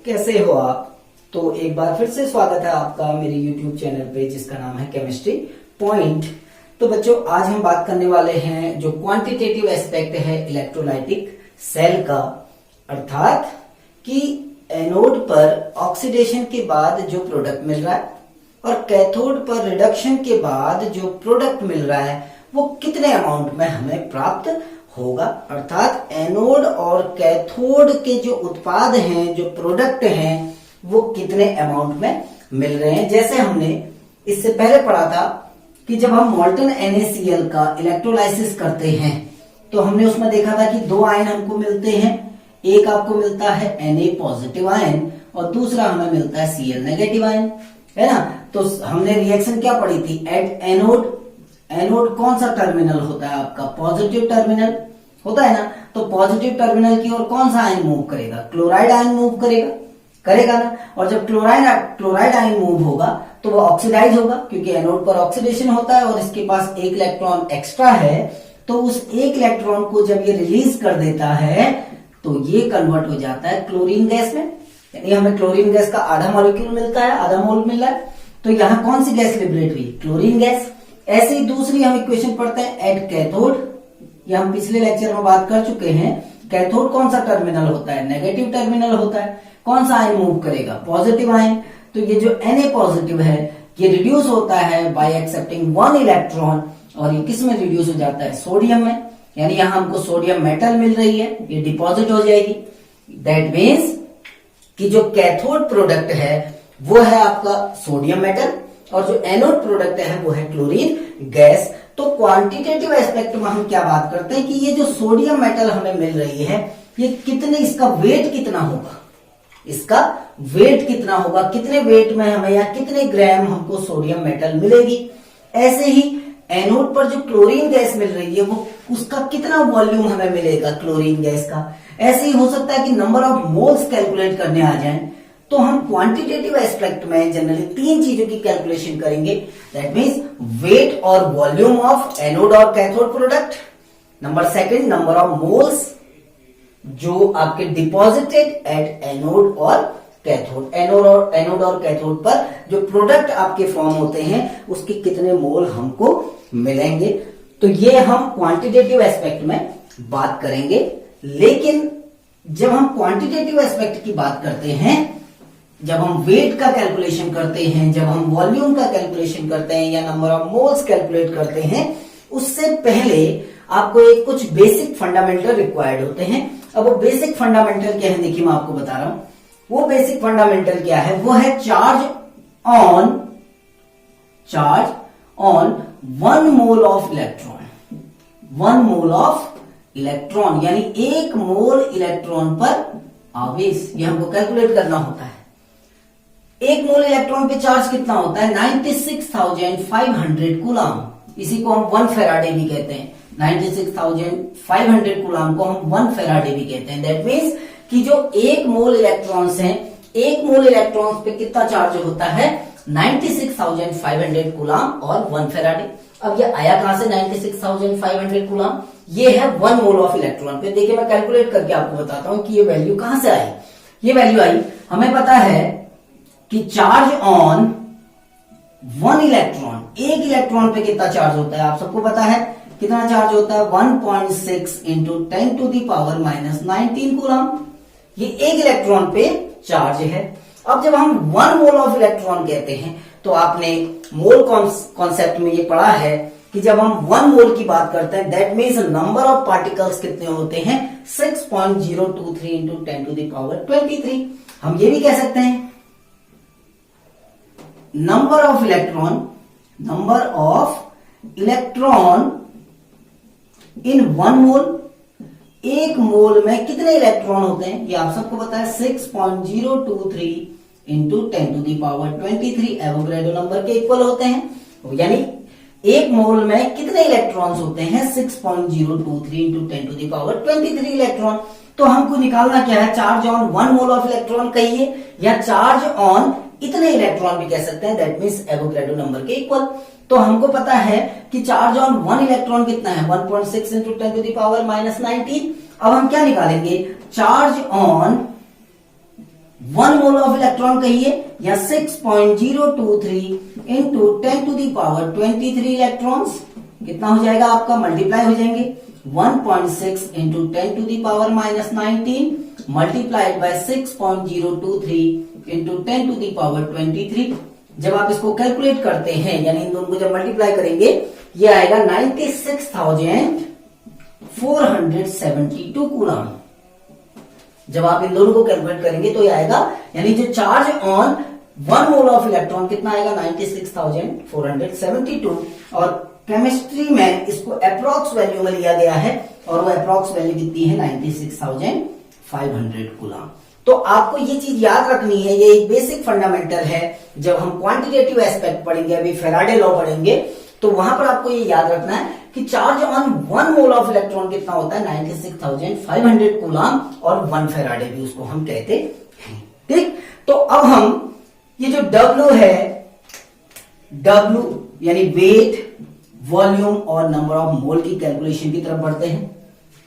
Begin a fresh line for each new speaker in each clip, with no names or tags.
कैसे हो आप। तो एक बार फिर से स्वागत है आपका मेरे YouTube चैनल पे जिसका नाम है केमिस्ट्री पॉइंट। तो बच्चों आज हम बात करने वाले हैं जो क्वांटिटेटिव एस्पेक्ट है इलेक्ट्रोलाइटिक सेल का, अर्थात कि एनोड पर ऑक्सीडेशन के बाद जो प्रोडक्ट मिल रहा है और कैथोड पर रिडक्शन के बाद जो प्रोडक्ट मिल रहा है वो कितने अमाउंट में हमें प्राप्त होगा। अर्थात एनोड और कैथोड के जो उत्पाद हैं, जो प्रोडक्ट हैं, वो कितने अमाउंट में मिल रहे हैं। जैसे हमने इससे पहले पढ़ा था कि जब हम मोल्टन NaCl का इलेक्ट्रोलाइसिस करते हैं तो हमने उसमें देखा था कि दो आयन हमको मिलते हैं। एक आपको मिलता है Na पॉजिटिव आयन और दूसरा हमें मिलता है Cl नेगेटिव आयन, है ना। तो हमने रिएक्शन क्या पढ़ी थी, एट एनोड। एनोड कौन सा टर्मिनल होता है आपका, पॉजिटिव टर्मिनल होता है ना। तो पॉजिटिव टर्मिनल की ओर कौन सा आयन मूव करेगा, क्लोराइड आयन मूव करेगा ना। और जब क्लोराइड आयन मूव होगा तो वो ऑक्सीडाइज होगा क्योंकि एनोड पर ऑक्सीडेशन होता है और इसके पास एक इलेक्ट्रॉन एक्स्ट्रा है। तो उस एक इलेक्ट्रॉन को जब ये रिलीज कर देता है तो ये कन्वर्ट हो जाता है क्लोरीन गैस में, यानी हमें क्लोरीन गैस का आधा मॉलिक्यूल मिलता है, आधा मोल मिल रहा है। तो यहाँ कौन सी गैस लिबरेट हुई, क्लोरीन गैस। ऐसे ही दूसरी हम इक्वेशन पढ़ते हैं एट कैथोड। ये हम पिछले लेक्चर में बात कर चुके हैं। कैथोड कौन सा टर्मिनल होता है, नेगेटिव टर्मिनल होता है। कौन सा आयन मूव करेगा, पॉजिटिव आयन। तो ये जो Na पॉजिटिव है ये रिड्यूस होता है बाय एक्सेप्टिंग वन इलेक्ट्रॉन, और ये किस में रिड्यूस हो जाता है, सोडियम में। यानी यहां हमको सोडियम मेटल मिल रही है, ये डिपॉजिट हो जाएगी। दैट मीन्स कि जो कैथोड प्रोडक्ट है वो है आपका सोडियम मेटल और जो एनोड प्रोडक्ट है वो है क्लोरीन गैस। तो क्वांटिटेटिव एस्पेक्ट में हम क्या बात करते हैं कि ये जो सोडियम मेटल हमें मिल रही है ये कितने, इसका वेट कितना होगा, इसका वेट कितना होगा, कितने वेट में हमें या कितने ग्राम हमको सोडियम मेटल मिलेगी। ऐसे ही एनोड पर जो क्लोरीन गैस मिल रही है वो उसका कितना वॉल्यूम हमें मिलेगा क्लोरीन गैस का। ऐसे ही हो सकता है कि नंबर ऑफ मोल्स कैलकुलेट करने आ जाएं। तो हम क्वांटिटेटिव एस्पेक्ट में जनरली तीन चीजों की कैलकुलेशन करेंगे। दैट मीन्स वेट और वॉल्यूम ऑफ एनोड और cathode product. Number second, number of moles जो आपके डिपॉजिटेड एट एनोड और कैथोड। एनोड और कैथोड पर जो प्रोडक्ट आपके फॉर्म होते हैं उसके कितने मोल हमको मिलेंगे। तो ये हम क्वांटिटेटिव एस्पेक्ट में बात करेंगे। लेकिन जब हम क्वांटिटेटिव एस्पेक्ट की बात करते हैं, जब हम वेट का कैलकुलेशन करते हैं, जब हम वॉल्यूम का कैलकुलेशन करते हैं या नंबर ऑफ मोल्स कैलकुलेट करते हैं, उससे पहले आपको एक कुछ बेसिक फंडामेंटल रिक्वायर्ड होते हैं। अब वो बेसिक फंडामेंटल क्या है, देखिए मैं आपको बता रहा हूं। वो बेसिक फंडामेंटल क्या है, वो है charge on 1 mole of electron. 1 mole of electron यानी 1 मोल इलेक्ट्रॉन पर आवेश, ये हमको कैलकुलेट करना होता है। 1 मोल इलेक्ट्रॉन पे चार्ज कितना होता है, 96,500 कूलम। इसी को हम 1 फेराडे भी कहते हैं। 96,500 कूलम को हम 1 फेराडे भी कहते हैं। दैट मीन्स कि जो 1 मोल इलेक्ट्रॉन्स हैं, 1 मोल इलेक्ट्रॉन्स पे कितना चार्ज होता है, 96,500 कूलम और 1 फेराडे। अब ये आया कहां से 96,500 कूलम, ये है 1 मोल ऑफ इलेक्ट्रॉन पे। देखिए मैं कैलकुलेट करके आपको बताता हूं कि ये वैल्यू कहां से आई। ये वैल्यू आई, हमें पता है कि चार्ज ऑन 1 इलेक्ट्रॉन, एक इलेक्ट्रॉन पे कितना चार्ज होता है, आप सबको पता है कितना चार्ज होता है, 1.6 into 10 to the power -19 coulomb. ये एक इलेक्ट्रॉन पे चार्ज है। अब जब हम 1 मोल ऑफ इलेक्ट्रॉन कहते हैं तो आपने मोल कॉन्सेप्ट में ये पढ़ा है कि जब हम 1 मोल की बात करते हैं that means number of particles कितने होते हैं, 6.023 इंटू 10 टू दी पावर 23। हम ये भी कह सकते हैं नंबर ऑफ इलेक्ट्रॉन इन 1 मोल। 1 मोल में कितने इलेक्ट्रॉन होते हैं ये आप सबको पता है, 6.023 into 10 to the power 23 Avogadro number के इक्वल होते हैं। यानी 1 मोल में कितने इलेक्ट्रॉन्स होते हैं, 6.023 into 10 to the power 23 electron. तो हमको निकालना क्या है, charge on 1 mole of electron कहिए या चार्ज ऑन इतने इलेक्ट्रॉन भी कह सकते हैं। दैट मीन्स एवोगैड्रो नंबर के इक्वल। तो हमको पता है कि चार्ज ऑन 1 इलेक्ट्रॉन कितना है, 1.6 इंटू 10 टू दी पावर -19। अब हम क्या निकालेंगे, charge on 1 mole of electron कहिए या 6.023 into 10 to the power 23 electrons, कितना हो जाएगा आपका, मल्टीप्लाई हो जाएंगे 1.6 into 10 to the power -19 multiplied by 6.023 into 10 to the power 23। जब आप इसको कैलकुलेट करते हैं यानी इन दोनों को जब मल्टीप्लाई करेंगे ये आएगा 96,472 कूलम। जब आप इन दोनों को कैलकुलेट करेंगे तो ये आएगा, यानी जो charge on 1 mole of electron कितना आएगा 96,472। और केमिस्ट्री में इसको अप्रॉक्स वैल्यू में लिया गया है और वो अप्रॉक्स वैल्यू कितनी है 96,500 कूलम। तो आपको ये चीज याद रखनी है, ये एक बेसिक फंडामेंटल है। जब हम क्वांटिटेटिव एस्पेक्ट पढ़ेंगे, अभी फैराडे लॉ पढ़ेंगे, तो वहां पर आपको ये याद रखना है कि charge on 1 mole of electron कितना होता है 96,500 कूलम और 1 फैराडे भी उसको हम कहते हैं। ठीक, तो अब हम ये जो W है, W यानी वेट, वॉल्यूम और नंबर ऑफ मोल की कैलकुलेशन की तरफ बढ़ते हैं,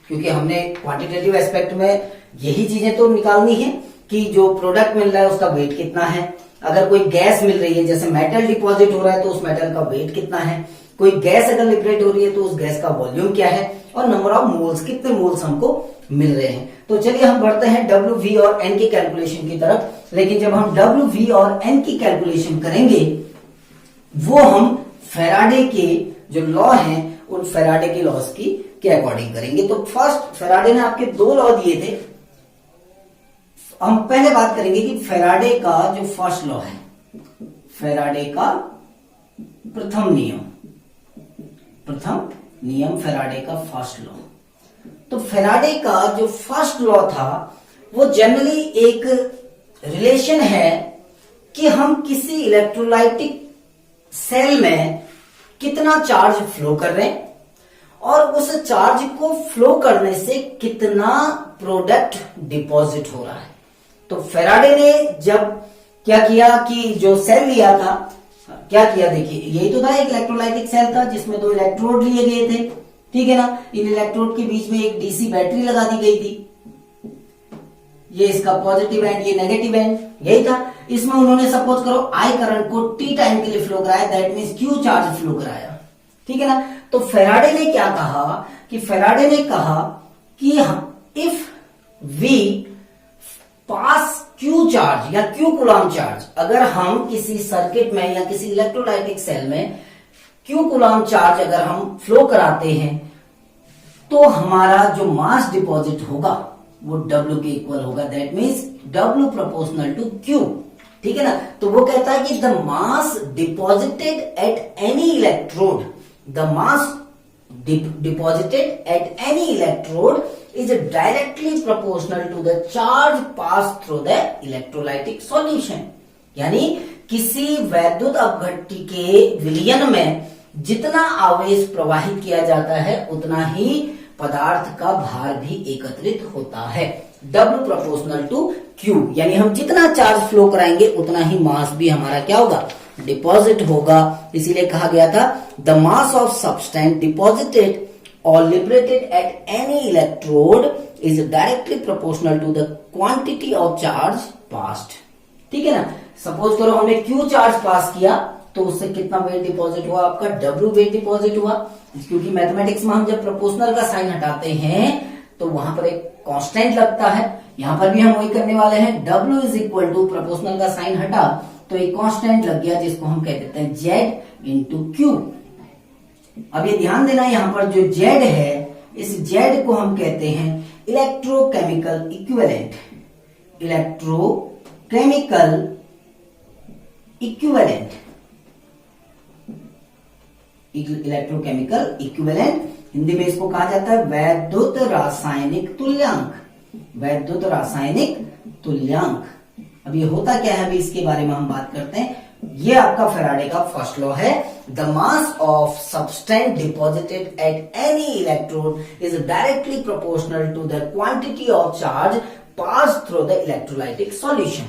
क्योंकि हमने क्वांटिटेटिव एस्पेक्ट में यही चीजें तो निकालनी है कि जो प्रोडक्ट मिल रहा है उसका वेट कितना है। अगर कोई गैस मिल रही है, जैसे मेटल डिपॉजिट हो रहा है तो उस मेटल का वेट कितना है, कोई गैस अगर लिबरेट हो रही है तो उस गैस का वॉल्यूम क्या है, और नंबर ऑफ मोल्स, कितने मोल्स हमको मिल रहे हैं। तो चलिए हम बढ़ते हैं W, V और N की कैलकुलेशन की तरफ। लेकिन जब हम W, V और N की कैलकुलेशन करेंगे वो हम फैराडे के जो लॉ हैं उन फैराडे के लॉस की के अकॉर्डिंग करेंगे। तो फर्स्ट फैराडे ने आपके 2 लॉ दिए थे, हम पहले बात करेंगे कि फैराडे का जो फर्स्ट लॉ है, फैराडे का प्रथम नियम फैराडे का फर्स्ट लॉ। तो फैराडे का जो फर्स्ट लॉ था वो जनरली एक रिलेशन है कि हम किसी इलेक्ट्रोलाइटिक सेल में कितना चार्ज फ्लो कर रहे हैं और उस चार्ज को फ्लो करने से कितना प्रोडक्ट डिपॉजिट हो रहा है। तो फैराडे ने जब क्या किया कि जो सेल लिया था, क्या किया देखिए, यही तो था एक इलेक्ट्रोलाइटिक सेल था जिसमें 2 इलेक्ट्रोड लिए गए थे, ठीक है ना। इन इलेक्ट्रोड के बीच में एक डीसी बैटरी लगा दी गई थी, ये इसका पॉजिटिव एंड, ये नेगेटिव एंड, यही था। इसमें उन्होंने सपोज करो आई करंट को टी टाइम के लिए फ्लो कराया, that means Q charge flow कराया, ठीक है ना। तो फैराडे ने क्या कहा कि फैराडे ने कहा कि if we pass Q charge या क्यू कूलम चार्ज, अगर हम किसी सर्किट में या किसी इलेक्ट्रोलाइटिक सेल में क्यू कूलम चार्ज अगर हम फ्लो कराते हैं तो हमारा जो मास डिपॉजिट होगा वो W के इक्वल होगा, that means W proportional to Q, ठीक है ना। तो वो कहता है कि the mass deposited at any electrode, the mass deposited at any electrode is directly proportional to the charge passed through the electrolytic solution। यानी किसी वैद्युत अपघट्टी के विलयन में जितना आवेश प्रवाहित किया जाता है उतना ही पदार्थ का भार भी एकत्रित होता है, W प्रोपोर्शनल टू Q। यानी हम जितना चार्ज फ्लो कराएंगे उतना ही मास भी हमारा क्या होगा, डिपॉजिट होगा। इसीलिए कहा गया था the mass of substance deposited और liberated at any electrode is directly proportional to the quantity of charge passed, ठीक है ना। सपोज करो हमने क्यू चार्ज पास किया तो उससे कितना वेट डिपॉजिट हुआ, आपका W वेट डिपॉजिट हुआ। क्योंकि मैथमेटिक्स में हम जब प्रोपोर्शनल का साइन हटाते हैं तो वहां पर एक कांस्टेंट लगता है, यहां पर भी हम वही करने वाले हैं। W is equal to proportional का साइन हटा तो एक कांस्टेंट लग गया जिसको हम कह देते हैं Z इंटू Q। अब ये ध्यान देना, यहां पर जो Z है इस Z को हम कहते हैं electrochemical equivalent, electrochemical equivalent, electrochemical equivalent Hindi में इसको कहा जाता है वैद्युत रासायनिक तुल्यांक, वैद्युत रासायनिक तुल्यांक। अब ये होता क्या है, अभी इसके बारे में हम बात करते हैं। ये आपका फैराडे का फर्स्ट लॉ है, the mass of substance deposited at any electrode is directly proportional to the quantity of charge pass through the electrolytic solution.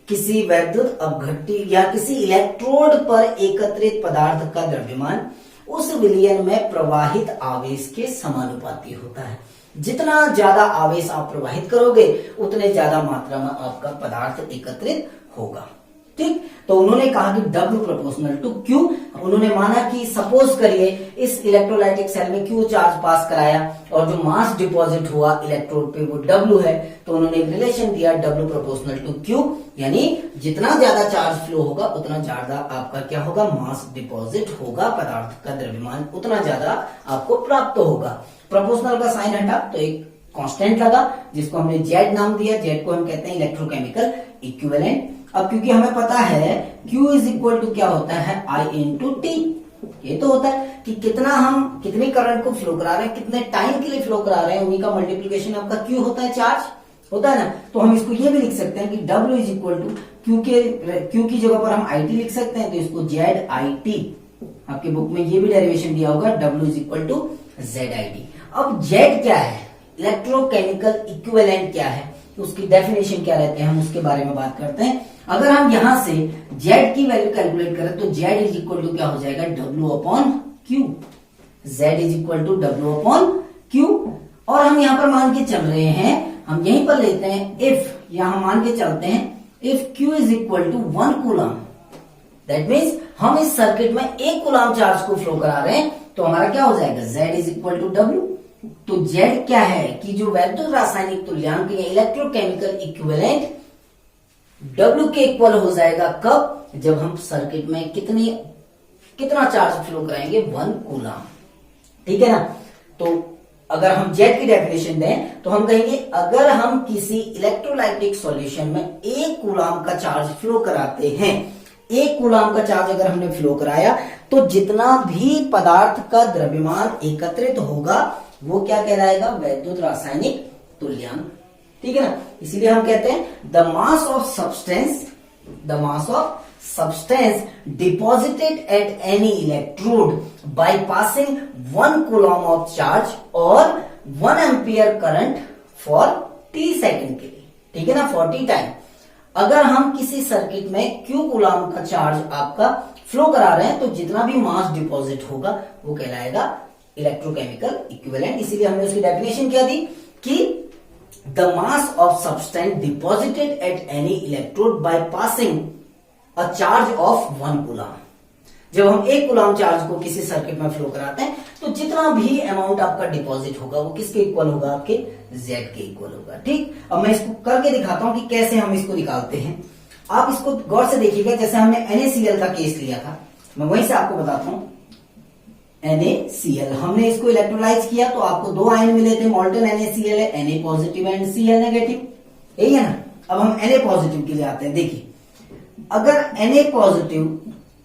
किसी वैद्युत अपघट्टी या किसी इलेक्ट्रोड पर एकत्रित पदार्थ का द्रव्यमान उस विलयन में प्रवाहित आवेश के समानुपाती होता है। जितना ज्यादा आवेश आप प्रवाहित करोगे उतने ज्यादा मात्रा में आपका पदार्थ एकत्रित होगा। ठीक, तो उन्होंने कहा कि W प्रोपोर्शनल टू Q। उन्होंने माना कि सपोज करिए इस इलेक्ट्रोलाइटिक सेल में Q चार्ज पास कराया और जो मास डिपॉजिट हुआ इलेक्ट्रोड पे वो W है, तो उन्होंने एक रिलेशन दिया W प्रोपोर्शनल टू Q, यानी जितना ज्यादा चार्ज फ्लो होगा उतना ज्यादा आपका क्या होगा, मास डिपॉजिट होगा, पदार्थ का द्रव्यमान उतना ज्यादा आपको प्राप्त होगा। प्रोपोर्शनल का साइन हटा तो एक कांस्टेंट लगा जिसको हमने Z नाम दिया। Z को हम कहते हैं इलेक्ट्रोकेमिकल इक्विवेलेंट। अब क्योंकि हमें पता है Q इज इक्वल टू क्या होता है, I इंटू टी। ये तो होता है कि कितना हम कितने करंट को फ्लो करा रहे हैं, कितने टाइम के लिए फ्लो करा रहे हैं, उन्हीं का मल्टीप्लीकेशन आपका Q होता है, चार्ज होता है ना। तो हम इसको ये भी लिख सकते हैं कि W is equal to Q की जगह पर हम IT लिख सकते हैं, तो इसको ZIT, आपके बुक में ये भी डेरिवेशन दिया होगा, W is equal to ZIT। अब Z क्या है, इलेक्ट्रोकेमिकल इक्विवेलेंट क्या है, तो उसकी डेफिनेशन क्या रहते हैं, हम उसके बारे में बात करते हैं। अगर हम यहां से Z की वैल्यू कैलकुलेट करें तो Z इज इक्वल टू क्या हो जाएगा, W upon Q। Z is equal to W upon Q। और हम यहां पर मान के चल रहे हैं, हम यहीं पर लेते हैं इफ, यहां मान के चलते हैं if Q is equal to 1 coulomb, that means हम इस सर्किट में 1 कूलम चार्ज को फ्लो करा रहे हैं, तो हमारा क्या हो जाएगा, Z is equal to W। तो Z क्या है कि जो वैद्युत रासायनिक तुल्यांक या इलेक्ट्रोकेमिकल इक्विवेलेंट W के इक्वल हो जाएगा, कब, जब हम सर्किट में कितना चार्ज फ्लो कराएंगे, 1 कूलम। ठीक है ना। तो अगर हम Z की डेफिनेशन दें तो हम कहेंगे अगर हम किसी इलेक्ट्रोलाइटिक सॉल्यूशन में 1 कूलम का चार्ज फ्लो कराते हैं, 1 कूलम का चार्ज अगर हमने फ्लो कराया तो जितना भी पदार्थ का द्रव्यमान एकत्रित होगा वो क्या कहलाएगा, वैद्युत रासायनिक तुल्यांक। ठीक है ना। इसीलिए हम कहते हैं the mass of substance deposited at any electrode by passing 1 coulomb of charge और 1 ampere current for t second के लिए। ठीक है ना, 40 टाइम। अगर हम किसी सर्किट में Q कूलम का चार्ज आपका फ्लो करा रहे हैं तो जितना भी मास डिपॉजिट होगा वो कहलाएगा इलेक्ट्रोकेमिकल इक्विवेलेंट। इसीलिए हमने उसकी डेफिनेशन क्या दी कि the mass of substance deposited at any electrode by passing a charge of 1 coulomb. जब हम 1 कूलम चार्ज को किसी सर्किट में फ्लो कराते हैं तो जितना भी अमाउंट आपका डिपॉजिट होगा वो किसके इक्वल होगा, आपके Z के इक्वल होगा। ठीक, अब मैं इसको करके दिखाता हूं कि कैसे हम इसको निकालते हैं। आप इसको गौर से देखिएगा, जैसे हमने NaCl का केस लिया था, मैं वहीं से आपको बताता हूं। NaCl हमने इसको इलेक्ट्रोलाइज किया तो आपको 2 आयन मिले थे, मॉल्टन NaCl है, Na positive and Cl negative, यही है ना। अब हम Na पॉजिटिव के लिए आते हैं। देखिए अगर Na पॉजिटिव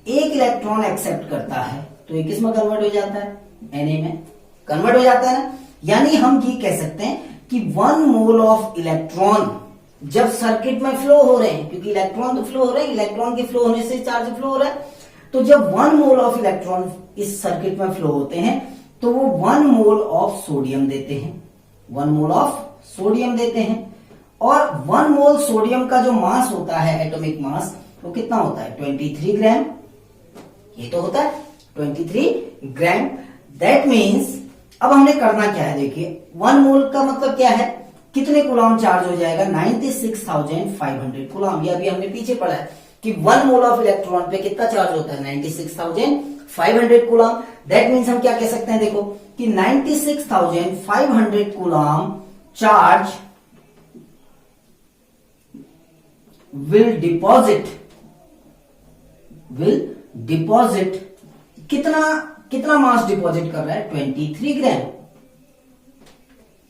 1 इलेक्ट्रॉन एक्सेप्ट करता है तो ये किस में कन्वर्ट हो जाता है, Na में कन्वर्ट हो जाता है ना। यानी हम ये कह सकते हैं कि 1 मोल ऑफ इलेक्ट्रॉन जब सर्किट में फ्लो हो रहे हैं, क्योंकि इलेक्ट्रॉन तो फ्लो हो रहे हैं, इलेक्ट्रॉन के फ्लो होने से चार्ज फ्लो हो रहा है, तो जब 1 मोल ऑफ इलेक्ट्रॉन इस सर्किट में फ्लो होते हैं तो वो 1 मोल ऑफ सोडियम देते हैं, 1 मोल ऑफ सोडियम देते हैं। और 1 मोल सोडियम का जो मास होता है, एटॉमिक मास, वो कितना होता है, 23 ग्राम। ये तो होता है 23 ग्राम। दैट मीन्स अब हमने करना क्या है, देखिए 1 मोल का मतलब क्या है, कितने कूलम चार्ज हो जाएगा, 96,500 कूलम। ये अभी हमने पीछे पढ़ा है कि 1 मोल ऑफ इलेक्ट्रॉन पे कितना चार्ज होता है, 96,500 कूलम। दैट मीन्स हम क्या कह सकते हैं, देखो कि 96,500 कूलम चार्ज विल डिपॉजिट कितना मास डिपॉजिट कर रहा है, 23 ग्राम।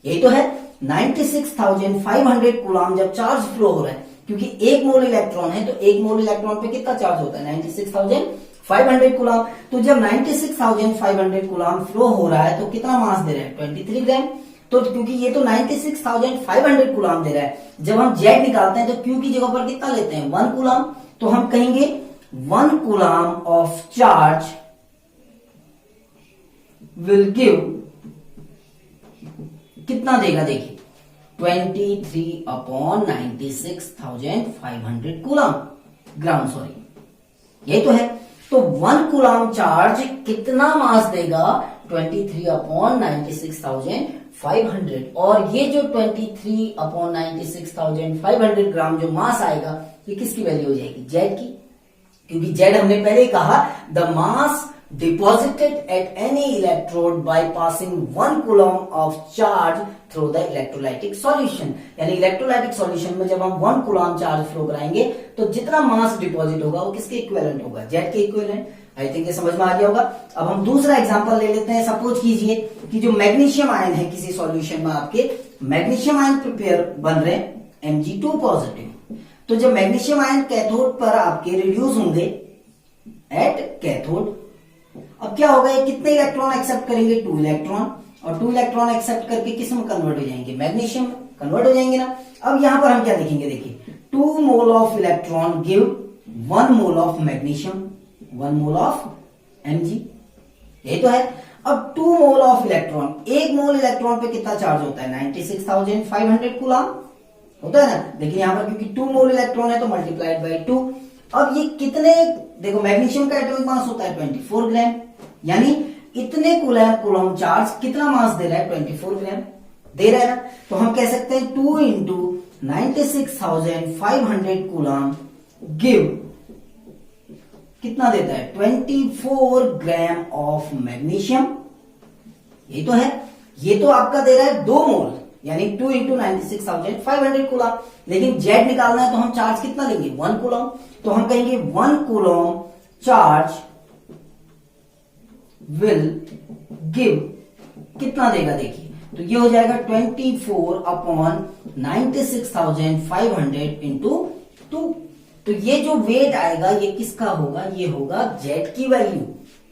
यही तो है 96,500 कूलम जब चार्ज फ्लो हो रहा है, क्योंकि 1 मोल इलेक्ट्रॉन है तो 1 मोल इलेक्ट्रॉन पे कितना चार्ज होता है, 96,500 कूलम। तो जब 96,500 कूलम फ्लो हो रहा है तो कितना मास दे रहा है, 23 ग्राम। तो क्योंकि ये तो 96,500 कूलम दे रहा है, जब हम Z निकालते हैं तो Q की जगह पर कितना लेते हैं, 1 कूलम। तो हम कहेंगे 1 coulomb of charge will give कितना देगा, देखिए 23 अपॉन 96,500 कूलम ग्राम, सॉरी यही तो है। तो 1 कूलम चार्ज कितना मास देगा, 23/96,500 और ये जो 23/96,500 ग्राम जो मास आएगा ये किसकी वैल्यू हो जाएगी? जेड की, क्योंकि जेड हमने पहले ही कहा the mass deposited at any electrode by passing 1 coulomb of charge through the electrolytic solution. यानी इलेक्ट्रोलाइटिक सॉल्यूशन में जब हम 1 कूलम चार्ज फ्लो कराएंगे तो जितना मास डिपॉजिट होगा वो किसके इक्विवेलेंट होगा? जेड के इक्विवेलेंट। आई थिंक ये समझ में आ गया होगा। अब हम दूसरा एग्जांपल ले लेते हैं। सपोज कीजिए कि जो मैग्नीशियम आयन है किसी सॉल्यूशन में, आपके मैग्नीशियम आयन प्रिपेयर बन रहे हैं Mg2 पॉजिटिव। तो जब मैग्नीशियम आयन कैथोड पर आपके रिड्यूस होंगे एट कैथोड, अब क्या होगा? ये कितने इलेक्ट्रॉन एक्सेप्ट करेंगे? 2 इलेक्ट्रॉन, और 2 इलेक्ट्रॉन एक्सेप्ट करके किस में कन्वर्ट हो जाएंगे? मैग्नीशियम कन्वर्ट हो जाएंगे ना। अब यहां पर हम क्या देखेंगे? देखिए 2 मोल of electron give 1 mole of magnesium, 1 mole of Mg, ये तो है। अब 2 मोल ऑफ इलेक्ट्रॉन, 1 मोल इलेक्ट्रॉन पे कितना चार्ज होता है? 96,500 कूलम होता है ना। लेकिन यहां पर क्योंकि 2 मोल इलेक्ट्रॉन है तो मल्टीप्लाइड बाय 2। अब ये कितने, देखो मैग्नीशियम का एटॉमिक मास होता है 24 ग्राम, यानी इतने कूलम चार्ज कितना मास दे रहा है? 24 ग्राम दे रहा है ना। तो हम कह सकते हैं 2 इंटू 96,500 कूलम गिव कितना देता है? 24 ग्राम ऑफ मैग्नीशियम, ये तो है। ये तो आपका दे रहा है 2 मोल, यानी 2 इंटू 96,500 कूलम। लेकिन जेड निकालना है तो हम चार्ज कितना लेंगे? 1 कूलम। तो हम कहेंगे 1 कूलम चार्ज विल गिव कितना देगा? देखिए तो ये हो जाएगा 24/96,500 इंटू 2। तो ये जो वेट आएगा ये किसका होगा? ये होगा जेड की वैल्यू,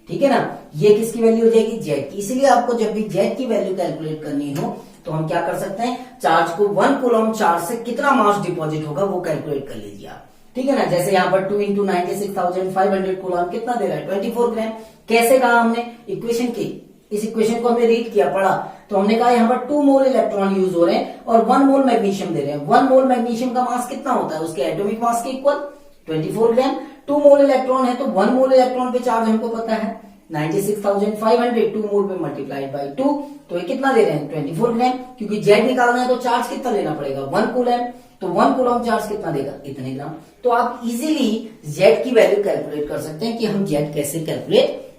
ठीक है ना। ये किसकी वैल्यू हो जाएगी? जेड की। इसलिए आपको जब भी जेड की वैल्यू कैलकुलेट करनी हो तो हम क्या कर सकते हैं? चार्ज को 1 कूलम चार्ज से कितना मास डिपॉजिट होगा वो कैलकुलेट कर लीजिए आप, ठीक है ना। जैसे यहाँ पर 2 इंटू 96,500 कूलम कितना दे रहा है? 24 ग्राम। कैसे कहा हमने? इक्वेशन की, इस इक्वेशन को हमने रीड किया, पढ़ा, तो हमने कहा यहाँ पर 2 मोल इलेक्ट्रॉन यूज हो रहे हैं और 1 मोल मैग्नीशियम दे रहे हैं। 1 मोल मैग्नीशियम का मास कितना होता है? उसके एटॉमिक मास के इक्वल 24 ग्राम। 2 मोल इलेक्ट्रॉन है तो 1 मोल इलेक्ट्रॉन पे चार्ज हमको पता है 96,500, 2 मोल पे मल्टीप्लाइड बाई 2, तो ये कितना दे रहे हैं? 24 ग्राम। क्योंकि जेड निकालना है तो चार्ज कितना लेना पड़ेगा? 1 कूलम। तो 1 कूलम चार्ज कितना देगा? इतने ग्राम। तो आप इजीली जेड की वैल्यू कैलकुलेट कर सकते हैं कि हम जेड कैसे कैलकुलेट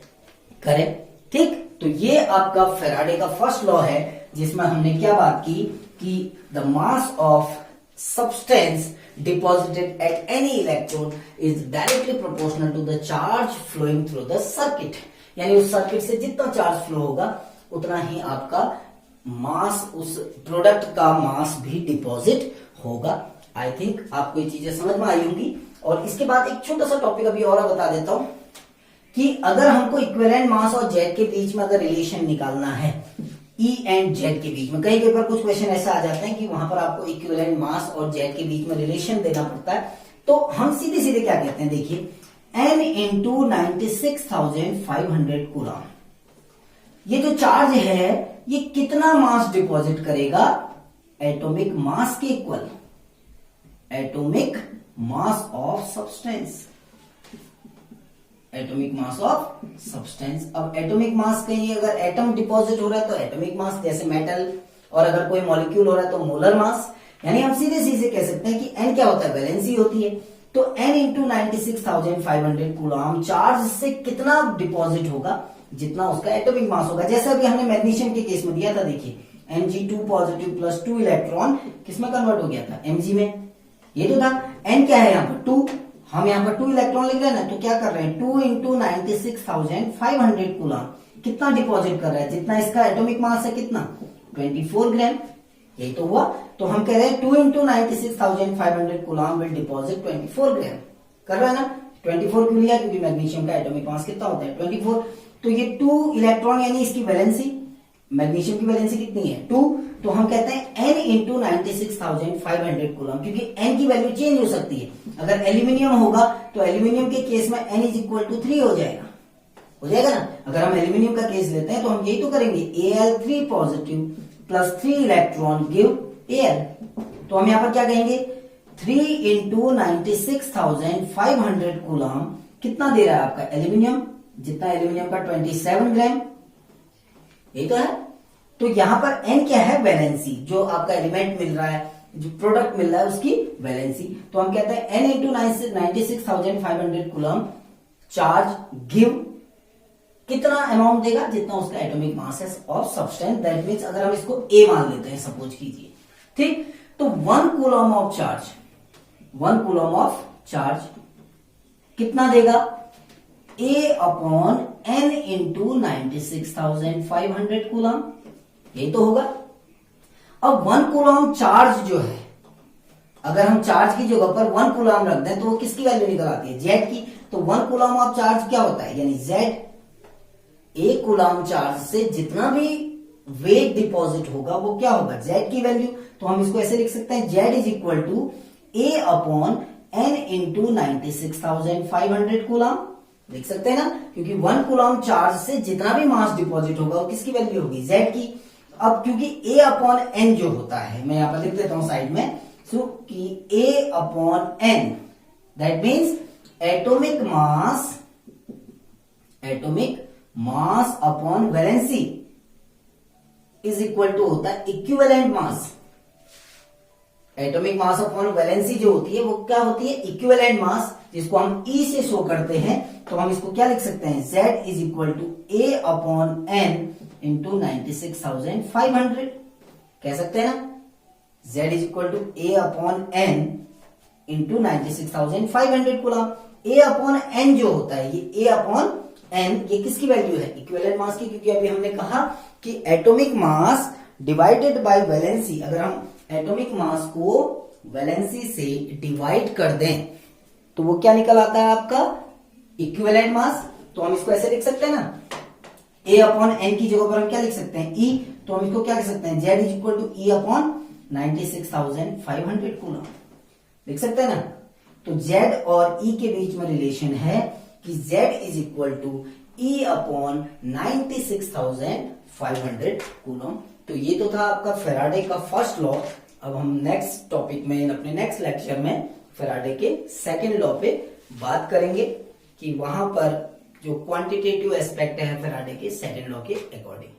करें, ठीक। तो ये आपका फैराडे का फर्स्ट लॉ है जिसमें हमने क्या बात की कि the mass of substance deposited at any electrode is directly proportional to the charge flowing through the circuit. यानी उस सर्किट से जितना चार्ज फ्लो होगा उतना ही आपका मास, उस प्रोडक्ट का मास भी डिपॉजिट होगा। आई थिंक आपको ये चीजें समझ में आई होंगी। और इसके बाद एक छोटा सा टॉपिक अभी और बता देता हूं कि अगर हमको इक्विवेलेंट मास और जेड के बीच में अगर रिलेशन निकालना है, ई एंड जेड के बीच में, कई पर कुछ क्वेश्चन ऐसा आ जाते हैं कि वहां पर आपको इक्विवेलेंट मास और जेड के बीच में रिलेशन देना पड़ता है, तो हम सीधे सीधे क्या कहते हैं? देखिए n इंटू 96,500 कूलम, ये जो चार्ज है ये कितना मास डिपॉजिट करेगा? एटॉमिक मास के equal, atomic mass of substance, atomic mass of substance. अब एटॉमिक मास कहीं अगर एटम डिपॉजिट हो रहा है तो एटॉमिक मास, जैसे मेटल, और अगर कोई मॉलिक्यूल हो रहा है तो मोलर मास। यानी हम सीधे सीधे कह सकते हैं कि n क्या होता है? वैलेंसी होती है। तो n इंटू 96,500 कूलम चार्ज से कितना डिपॉजिट होगा? जितना उसका एटॉमिक मास होगा। जैसे अभी हमने मैग्नीशियम के केस में दिया था, देखिए Mg2 पॉजिटिव प्लस 2 इलेक्ट्रॉन किसमें कन्वर्ट हो गया था? Mg में। ये तो था। n क्या है यहाँ पर? 2। हम यहाँ पर 2 इलेक्ट्रॉन लिख रहे हैं ना, तो क्या कर रहे हैं? 2 इंटू 96,500 कूलम कितना डिपॉजिट कर रहा है? जितना इसका एटॉमिक मास है कितना? 24 ग्राम। यही तो हुआ। तो हम कह रहे हैं 2 इंटू 96,500 कूलम विल डिपॉजिट 24 ग्राम। कर रहा है ना? 24 क्यों लिया? क्योंकि मैग्नीशियम का एटॉमिक मास कितना होता है? 24। तो ये 2 इलेक्ट्रॉन यानी इसकी वैलेंसी, मैग्नीशियम की वैलेंसी कितनी है? 2। तो हम कहते हैं n इंटू 96,500 कूलम, क्योंकि n की वैल्यू चेंज हो सकती है। अगर एल्यूमिनियम होगा तो एल्यूमिनियम के केस में n इज इक्वल टू 3 हो जाएगा ना। अगर हम एल्यूमिनियम का केस लेते हैं तो हम यही तो करेंगे, Al3 positive plus 3 electron give Al। तो हम यहां पर क्या कहेंगे? 3 इंटू 96,500 कूलम कितना दे रहा है आपका? एल्यूमिनियम, जितना एल्यूमिनियम का 27 ग्राम, यही तो है। तो यहां पर n क्या है, वैलेंसी, जो आपका एलिमेंट मिल रहा है, जो प्रोडक्ट मिल रहा है उसकी वैलेंसी। तो हम कहते हैं n into 96,500 coulomb charge give कितना अमाउंट देगा, जितना उसका एटॉमिक मास है ऑफ सब्सटेंस। दैट मीन्स अगर हम इसको a मान लेते हैं, सपोज कीजिए, ठीक, तो 1 coulomb of charge, 1 coulomb of charge कितना देगा, a upon n into 96,500 coulomb, ये तो होगा। अब 1 कूलम चार्ज जो है, अगर हम चार्ज की जगह पर 1 कूलम रख दें तो वो किसकी वैल्यू निकल आती है, जेड की। तो 1 कूलम ऑफ चार्ज क्या होता है, यानी जेड, एक कूलम चार्ज से जितना भी वेट डिपॉजिट होगा वो क्या होगा, जेड की वैल्यू। तो हम इसको ऐसे लिख सकते हैं, Z is equal to A upon N into 96,500 coulomb, लिख सकते हैं ना, क्योंकि 1 कूलम चार्ज से जितना भी मास डिपॉजिट होगा वो किसकी वैल्यू होगी, जेड की। अब क्योंकि ए अपॉन एन जो होता है, मैं यहां पर लिख देता हूं साइड में, सो कि A upon N, that means atomic mass upon valency is equal to होता है equivalent mass. Atomic mass upon valency जो होती है वो क्या होती है, इक्विवेलेंट मास, जिसको हम ई से शो करते हैं। तो हम इसको क्या लिख सकते हैं, Z is equal to A upon N into 96,500, कह सकते हैं ना, Z is equal to A upon N into 96,500 coulomb. A upon N जो होता है, ये ए अपॉन एन, ये किसकी वैल्यू है, इक्विवेलेंट मास की, क्योंकि अभी हमने कहा कि atomic mass divided by valency, अगर हम एटॉमिक मास को वैलेंसी से डिवाइड कर दें तो वो क्या निकल आता है आपका, इक्विवेलेंट मास। तो हम इसको ऐसे लिख सकते हैं ना, ए अपॉन एन की जगह पर हम क्या लिख सकते हैं, ई। तो हम इसको क्या लिख सकते हैं, Z is equal to E upon 96,500 coulomb, लिख सकते हैं ना। तो जेड और ई के बीच में रिलेशन है कि Z is equal to E upon 96,500 coulomb. तो ये तो था आपका फैराडे का फर्स्ट लॉ। अब हम नेक्स्ट टॉपिक में, अपने नेक्स्ट लेक्चर में फैराडे के सेकंड लॉ पे बात करेंगे कि वहां पर जो क्वांटिटेटिव एस्पेक्ट है फैराडे के सेकंड लॉ के अकॉर्डिंग।